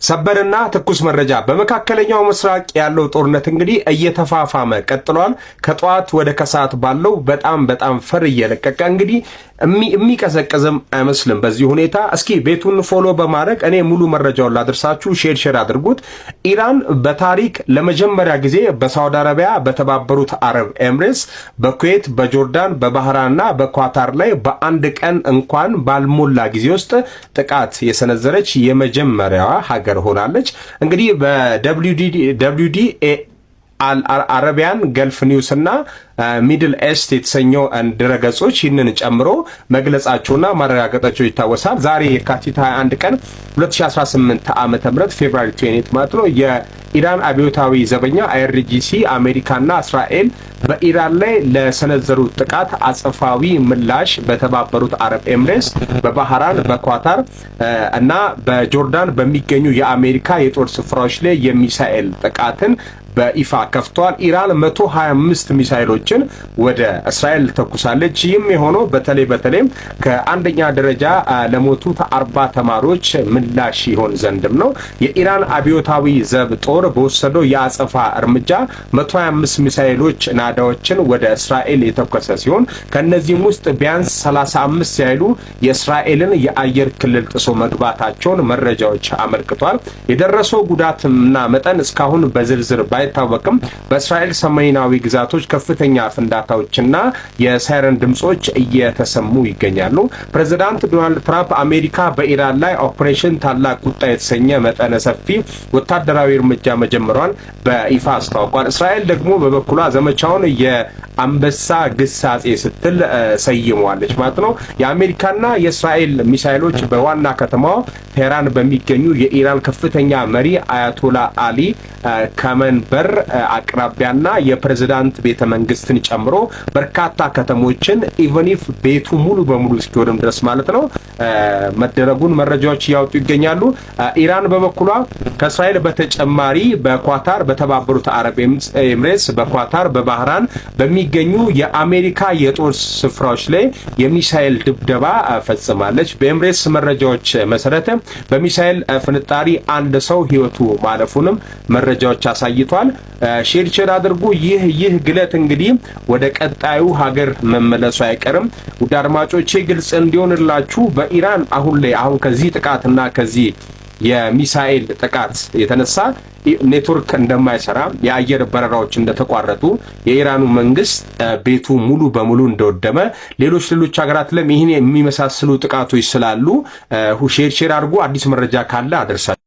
ሰበርና ትኩስ መረጃ በመካከለኛው ምስራቅ ያለው ጦርነት እንግዲህ እየተፋፋመ ቀጥሏል። ከጧት ወደ ከሰዓት ባለው በጣም ፈር እየለቀቀ እንግዲህ የሚቀዘቅዝም አይመስልም። በዚህ ሁኔታ እስኪ ቤቱን ፎሎ በማድረግ እኔ ሙሉ መረጃውን ላድርሳችሁ። ሼር አድርጉት። ኢራን በታሪክ ለመጀመሪያ ጊዜ በሳውዲ አረቢያ፣ በተባበሩት አረብ ኤምሬትስ፣ በኩዌት፣ በጆርዳን፣ በባህራንና በኳታር ላይ በአንድ ቀን እንኳን ባልሞላ ጊዜ ውስጥ ጥቃት የሰነዘረች የመጀመሪያዋ ሀገር ሆናለች። እንግዲህ በWD አረቢያን ገልፍ ኒውስ እና ሚድል ኤስት የተሰኘው ድረገጾች ይህንን ጨምሮ መግለጻቸውና ማረጋገጣቸው ይታወሳል። ዛሬ የካቲት 21 ቀን 2018 ዓመተ ምህረት ፌብሩዋሪ 28 ማለት ነው የኢራን አብዮታዊ ዘበኛ IRGC አሜሪካና እስራኤል በኢራን ላይ ለሰነዘሩት ጥቃት አጸፋዊ ምላሽ በተባበሩት አረብ ኤምሬትስ፣ በባህራን፣ በኳታር እና በጆርዳን በሚገኙ የአሜሪካ የጦር ስፍራዎች ላይ የሚሳኤል ጥቃትን በይፋ ከፍቷል። ኢራን 125 ሚሳኤሎችን ወደ እስራኤል ተኩሳለች። ይህም የሆነው በተለይ ከአንደኛ ደረጃ ለሞቱት 40 ተማሪዎች ምላሽ ይሆን ዘንድም ነው። የኢራን አብዮታዊ ዘብ ጦር በወሰደው የአጸፋ እርምጃ 125 ሚሳኤሎች ናዳዎችን ወደ እስራኤል የተኮሰ ሲሆን ከነዚህም ውስጥ ቢያንስ 35 ያህሉ የእስራኤልን የአየር ክልል ጥሶ መግባታቸውን መረጃዎች አመልክቷል። የደረሰው ጉዳትና መጠን እስካሁን በዝርዝር ባይታወቅም በእስራኤል ሰሜናዊ ግዛቶች ከፍተኛ ፍንዳታዎችና የሳይረን ድምጾች እየተሰሙ ይገኛሉ። ፕሬዝዳንት ዶናልድ ትራምፕ አሜሪካ በኢራን ላይ ኦፕሬሽን ታላቅ ቁጣ የተሰኘ መጠነ ሰፊ ወታደራዊ እርምጃ መጀመሯን በይፋ አስታውቋል። እስራኤል ደግሞ በበኩሏ ዘመቻውን የአንበሳ ግሳጼ ስትል ሰይሟለች ማለት ነው። የአሜሪካና የእስራኤል ሚሳኤሎች በዋና ከተማዋ ቴህራን በሚገኙ የኢራን ከፍተኛ መሪ አያቶላ አሊ ካሜኔበር አቅራቢያና የፕሬዝዳንት ቤተ መንግስትን ጨምሮ በርካታ ከተሞችን ኢቨኒፍ ቤቱ ሙሉ በሙሉ እስኪወድም ድረስ ማለት ነው መደረጉን መረጃዎች ያወጡ ይገኛሉ። ኢራን በበኩሏ ከእስራኤል በተጨማሪ በኳታር፣ በተባበሩት አረብ ኤምሬትስ፣ በኳታር፣ በባህራን በሚገኙ የአሜሪካ የጦር ስፍራዎች ላይ የሚሳኤል ድብደባ ፈጽማለች። በኤምሬትስ መረጃዎች መሰረት በሚሳኤል ፍንጣሪ አንድ ሰው ህይወቱ ማለፉንም መረጃዎች አሳይቷል። ሼር አድርጉ። ይህ ግለት እንግዲህ ወደ ቀጣዩ ሀገር መመለሱ አይቀርም። ውድ አድማጮቼ ግልጽ እንዲሆንላችሁ በኢራን አሁን ከዚህ ጥቃትና ከዚህ የሚሳኤል ጥቃት የተነሳ ኔትወርክ እንደማይሰራ፣ የአየር በረራዎች እንደተቋረጡ፣ የኢራኑ መንግስት ቤቱ ሙሉ በሙሉ እንደወደመ፣ ሌሎች ሀገራት ለም ይህን የሚመሳሰሉ ጥቃቶች ስላሉ ሼር አድርጉ። አዲስ መረጃ ካለ አደርሳለሁ።